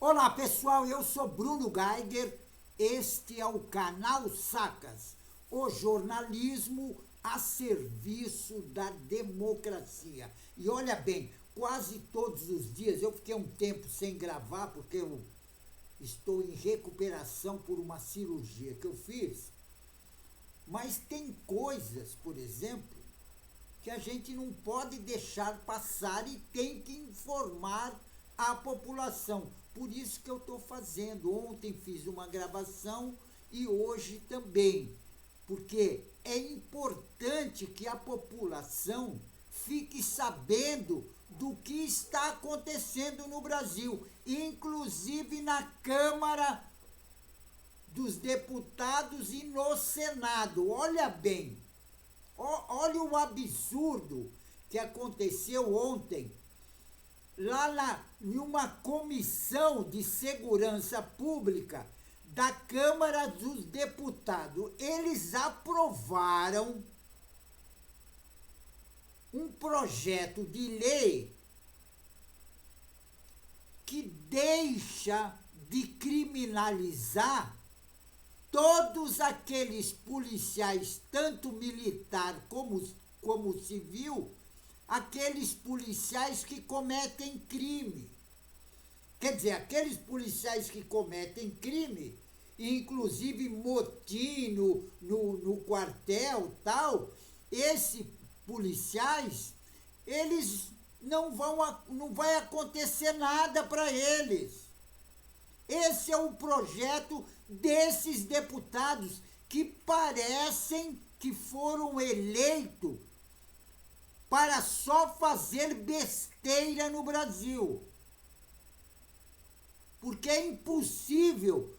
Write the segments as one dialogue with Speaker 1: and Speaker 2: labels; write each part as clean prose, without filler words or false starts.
Speaker 1: Olá pessoal, eu sou Bruno Geiger, este é o canal Sacas, o jornalismo a serviço da democracia. E olha bem, quase todos os dias, eu fiquei um tempo sem gravar porque eu estou em recuperação por uma cirurgia que eu fiz, mas tem coisas, por exemplo, que a gente não pode deixar passar e tem que informar a população. Por isso que eu estou fazendo. Ontem fiz uma gravação e hoje também. Porque é importante que a população fique sabendo do que está acontecendo no Brasil, inclusive na Câmara dos Deputados e no Senado. Olha bem, olha o absurdo que aconteceu ontem lá em uma comissão de segurança pública da Câmara dos Deputados. Eles aprovaram um projeto de lei que deixa de criminalizar todos aqueles policiais, tanto militar como civil, aqueles policiais que cometem crime. Quer dizer, aqueles policiais que cometem crime, inclusive motim no quartel tal, esses policiais, eles não vai acontecer nada para eles. Esse é o projeto desses deputados que parecem que foram eleitos para só fazer besteira no Brasil. Porque é impossível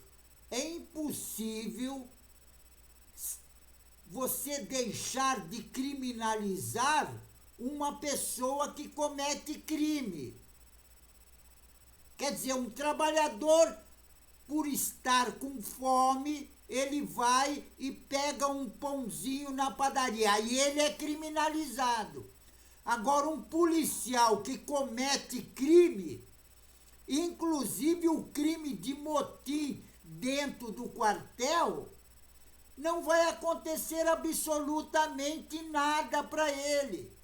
Speaker 1: você deixar de criminalizar uma pessoa que comete crime. Quer dizer, um trabalhador, por estar com fome, ele vai e pega um pãozinho na padaria, e ele é criminalizado. Agora, um policial que comete crime, inclusive o crime de motim dentro do quartel, não vai acontecer absolutamente nada para ele.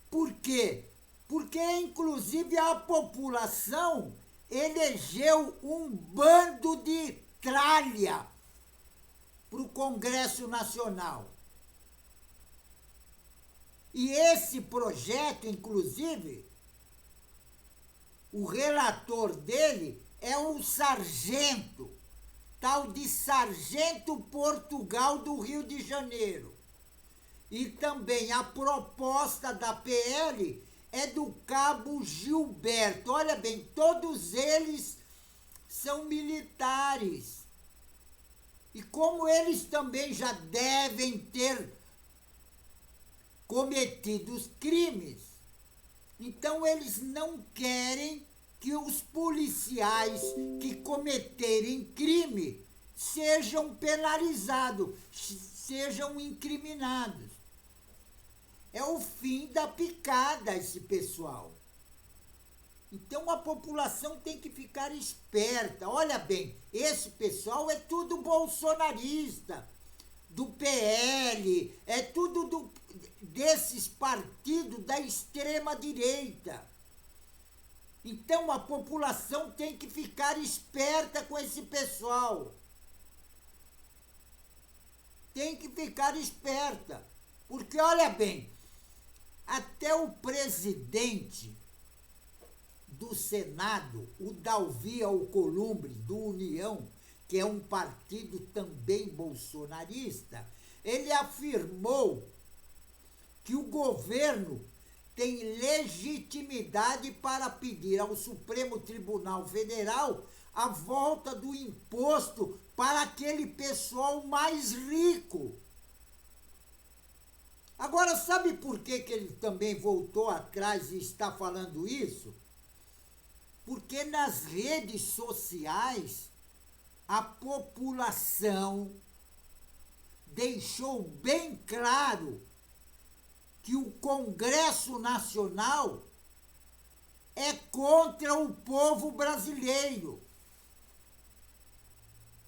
Speaker 1: Por quê? Porque, inclusive, a população elegeu um bando de tralha para o Congresso Nacional. E esse projeto, inclusive, o relator dele é um sargento, tal de Sargento Portugal do Rio de Janeiro. E também a proposta da PL é do Cabo Gilberto. Olha bem, todos eles são militares. E como eles também já devem ter cometido crimes, então eles não querem que os policiais que cometerem crime sejam penalizados, sejam incriminados. É o fim da picada esse pessoal. Então a população tem que ficar esperta. Olha bem, esse pessoal é tudo bolsonarista, do PL, é tudo desses partidos da extrema-direita. Então a população tem que ficar esperta com esse pessoal. Tem que ficar esperta. Porque, olha bem, até o presidente do Senado, o Davi Alcolumbre, do União, que é um partido também bolsonarista, ele afirmou que o governo tem legitimidade para pedir ao Supremo Tribunal Federal a volta do imposto para aquele pessoal mais rico. Agora, sabe por que ele também voltou atrás e está falando isso? Porque nas redes sociais a população deixou bem claro que o Congresso Nacional é contra o povo brasileiro.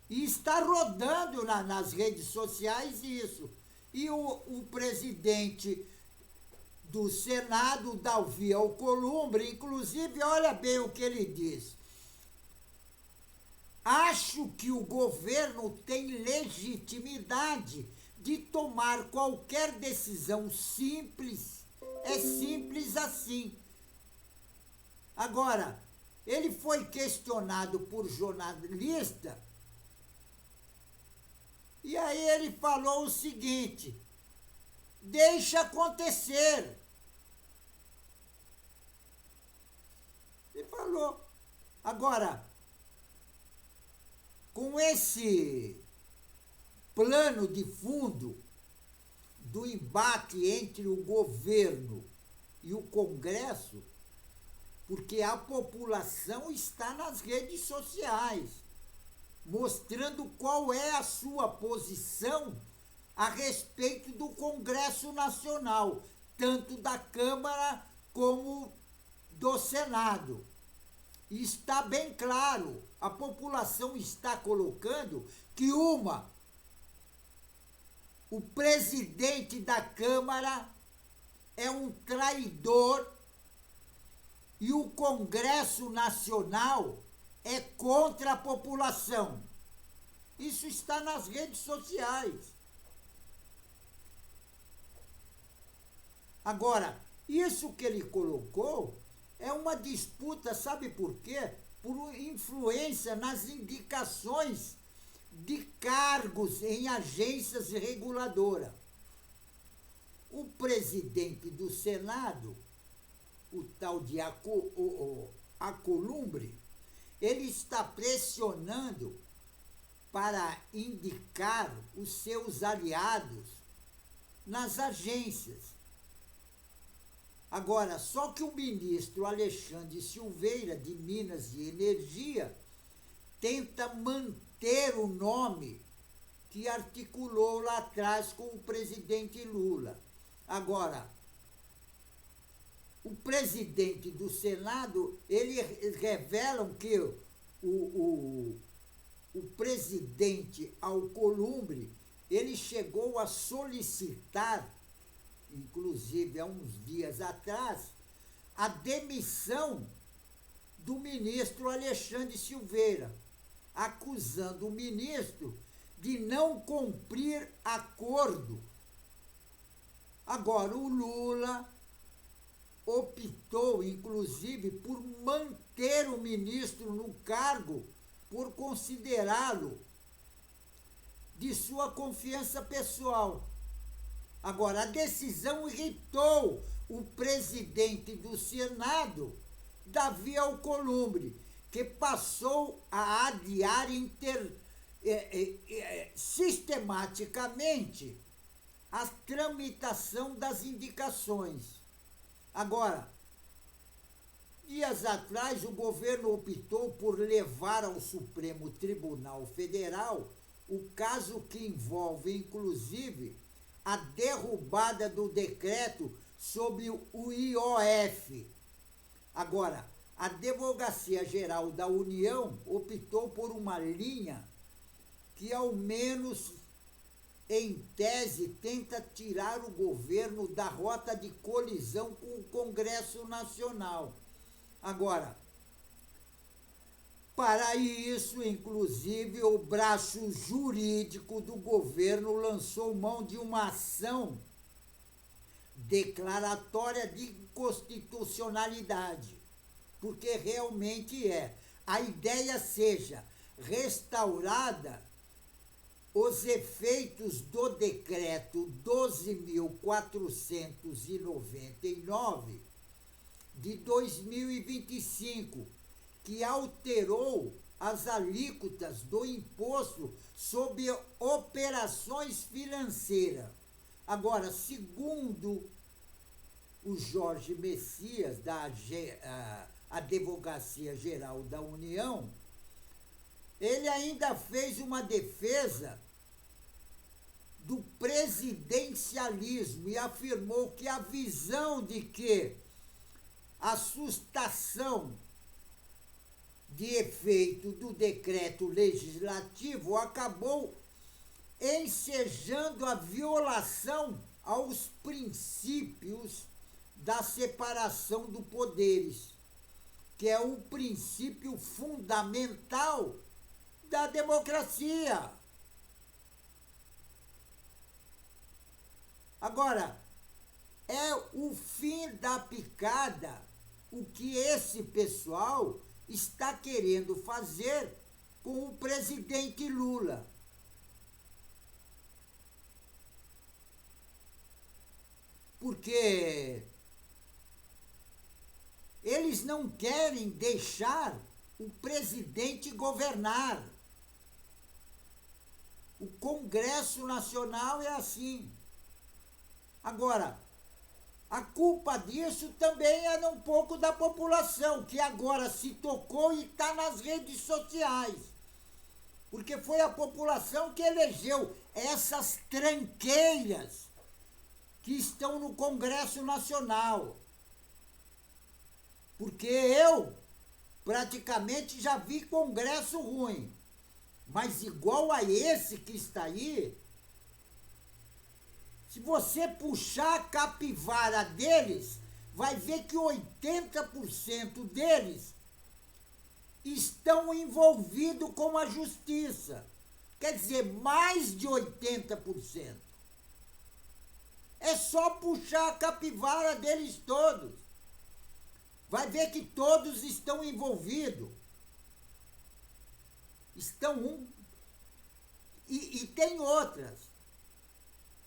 Speaker 1: E está rodando nas redes sociais isso. E o presidente do Senado, Davi Alcolumbre, inclusive, olha bem o que ele diz. Acho que o governo tem legitimidade de tomar qualquer decisão simples. É simples assim. Agora, ele foi questionado por jornalista e aí ele falou o seguinte: deixa acontecer. Ele falou. Agora, com esse plano de fundo do embate entre o governo e o Congresso, porque a população está nas redes sociais, mostrando qual é a sua posição a respeito do Congresso Nacional, tanto da Câmara como do Senado. E está bem claro, a população está colocando que o presidente da Câmara é um traidor e o Congresso Nacional é contra a população. Isso está nas redes sociais. Agora, isso que ele colocou é uma disputa, sabe por quê? Por influência nas indicações de cargos em agências reguladoras. O presidente do Senado, o tal de Alcolumbre, ele está pressionando para indicar os seus aliados nas agências. Agora, só que o ministro Alexandre Silveira, de Minas e Energia, tenta manter o nome que articulou lá atrás com o presidente Lula. Agora, o presidente do Senado, eles revelam que o presidente Alcolumbre, ele chegou a solicitar, inclusive há uns dias atrás, a demissão do ministro Alexandre Silveira, acusando o ministro de não cumprir acordo. Agora, o Lula optou, inclusive, por manter o ministro no cargo, por considerá-lo de sua confiança pessoal. Agora, a decisão irritou o presidente do Senado, Davi Alcolumbre, que passou a adiar sistematicamente a tramitação das indicações. Agora, dias atrás, o governo optou por levar ao Supremo Tribunal Federal o caso que envolve, inclusive, a derrubada do decreto sobre o IOF. Agora, a Advocacia Geral da União optou por uma linha que, ao menos em tese, tenta tirar o governo da rota de colisão com o Congresso Nacional. Agora, para isso, inclusive, o braço jurídico do governo lançou mão de uma ação declaratória de inconstitucionalidade, porque realmente a ideia seja restaurada os efeitos do decreto 12.499 de 2025, que alterou as alíquotas do imposto sobre operações financeiras. Agora, segundo o Jorge Messias, da Advocacia Geral da União, ele ainda fez uma defesa do presidencialismo e afirmou que a visão de que a sustação de efeito do decreto legislativo acabou ensejando a violação aos princípios da separação dos poderes, que é o princípio fundamental da democracia. Agora, é o fim da picada o que esse pessoal está querendo fazer com o presidente Lula. Porque eles não querem deixar o presidente governar. O Congresso Nacional é assim. Agora, a culpa disso também é um pouco da população, que agora se tocou e está nas redes sociais. Porque foi a população que elegeu essas tranqueiras que estão no Congresso Nacional. Porque eu praticamente já vi Congresso ruim. Mas igual a esse que está aí, se você puxar a capivara deles, vai ver que 80% deles estão envolvidos com a justiça. Quer dizer, mais de 80%. É só puxar a capivara deles todos. Vai ver que todos estão envolvidos. E tem outras.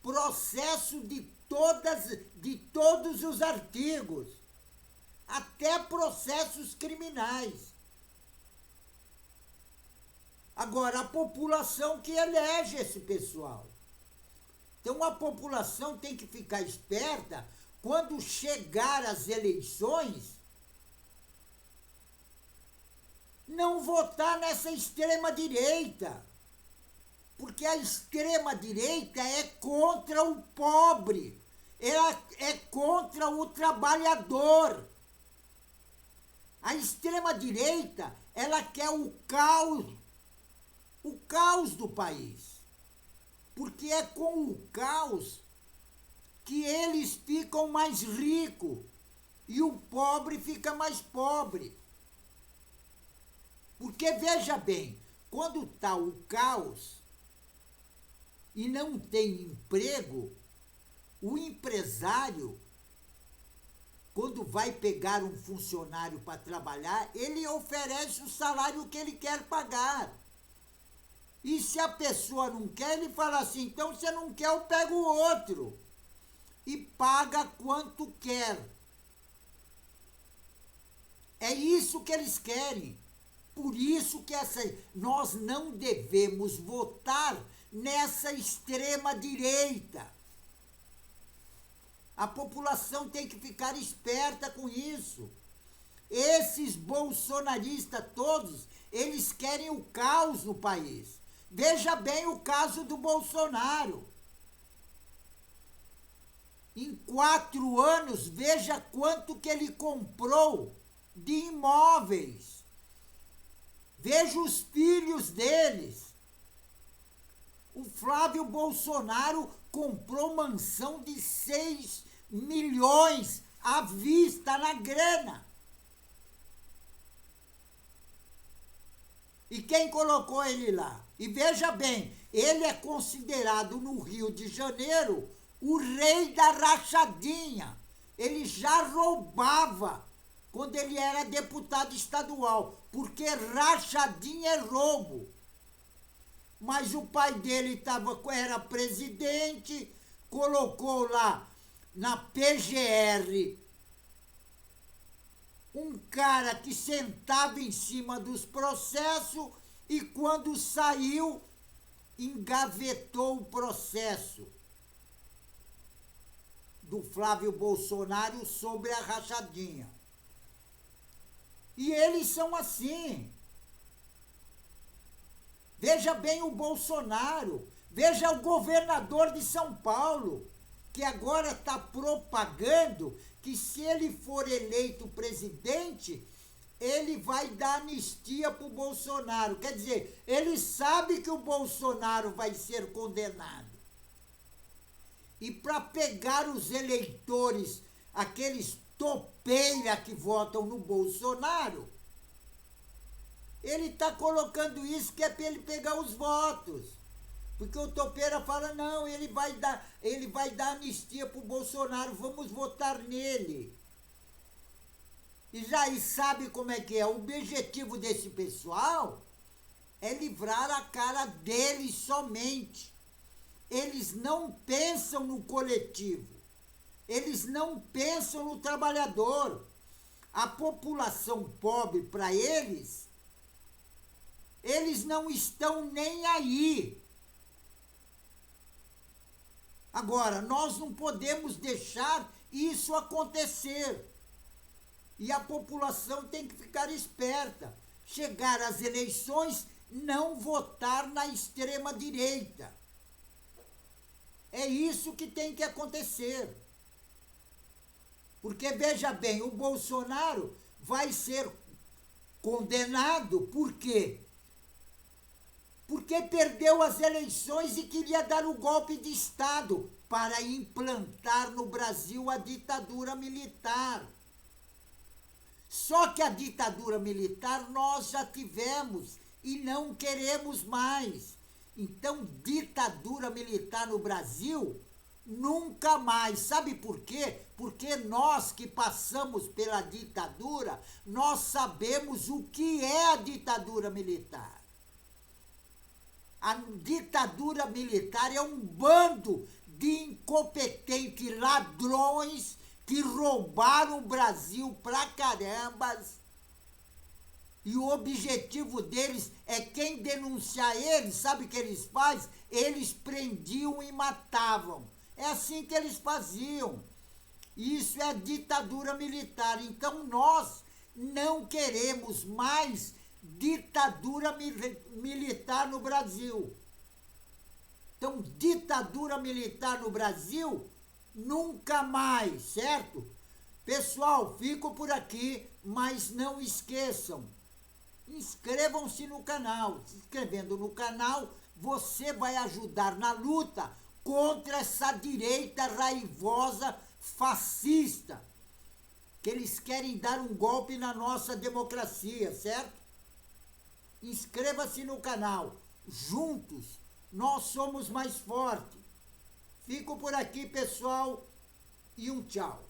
Speaker 1: Processo de todos os artigos. Até processos criminais. Agora, a população que elege esse pessoal. Então, a população tem que ficar esperta quando chegar as eleições, não votar nessa extrema-direita. Porque a extrema-direita é contra o pobre, ela é contra o trabalhador. A extrema-direita, ela quer o caos do país. Porque é com o caos que eles ficam mais ricos e o pobre fica mais pobre. Porque, veja bem, quando está o caos e não tem emprego, o empresário, quando vai pegar um funcionário para trabalhar, ele oferece o salário que ele quer pagar. E se a pessoa não quer, ele fala assim, então você não quer, eu pego o outro. E paga quanto quer. É isso que eles querem. Por isso que nós não devemos votar nessa extrema-direita. A população tem que ficar esperta com isso. Esses bolsonaristas todos, eles querem o caos no país. Veja bem o caso do Bolsonaro. Em 4 anos, veja quanto que ele comprou de imóveis. Veja os filhos deles. O Flávio Bolsonaro comprou mansão de 6 milhões à vista, na grana. E quem colocou ele lá? E veja bem, ele é considerado no Rio de Janeiro o rei da rachadinha. Ele já roubava quando ele era deputado estadual, porque rachadinha é roubo. Mas o pai dele era presidente, colocou lá na PGR um cara que sentava em cima dos processos e quando saiu, engavetou o processo do Flávio Bolsonaro sobre a rachadinha. E eles são assim. Veja bem o Bolsonaro, veja o governador de São Paulo. que agora está propagando que se ele for eleito presidente, ele vai dar anistia para o Bolsonaro. Quer dizer, ele sabe que o Bolsonaro vai ser condenado. E para pegar os eleitores, aqueles topeira que votam no Bolsonaro, ele está colocando isso que é para ele pegar os votos. Porque o topeira fala, não, ele vai dar anistia para o Bolsonaro, vamos votar nele. E sabe como é que é? O objetivo desse pessoal é livrar a cara deles somente. Eles não pensam no coletivo. Eles não pensam no trabalhador. A população pobre, para eles não estão nem aí. Agora, nós não podemos deixar isso acontecer. E a população tem que ficar esperta. Chegar às eleições, não votar na extrema-direita. É isso que tem que acontecer. Porque, veja bem, o Bolsonaro vai ser condenado por quê? Porque perdeu as eleições e queria dar o golpe de Estado para implantar no Brasil a ditadura militar. Só que a ditadura militar nós já tivemos e não queremos mais. Então, ditadura militar no Brasil, nunca mais. Sabe por quê? Porque nós que passamos pela ditadura, nós sabemos o que é a ditadura militar. A ditadura militar é um bando de incompetentes ladrões que roubaram o Brasil pra carambas. E o objetivo deles é quem denunciar eles, sabe o que eles fazem? Eles prendiam e matavam. É assim que eles faziam. Isso é ditadura militar. Então nós não queremos mais ditadura militar no Brasil. Então, ditadura militar no Brasil, nunca mais, certo? Pessoal, fico por aqui, mas não esqueçam, inscrevam-se no canal. Se inscrevendo no canal, você vai ajudar na luta contra essa direita raivosa, fascista, que eles querem dar um golpe na nossa democracia, certo? Inscreva-se no canal. Juntos, nós somos mais fortes. Fico por aqui, pessoal, e um tchau.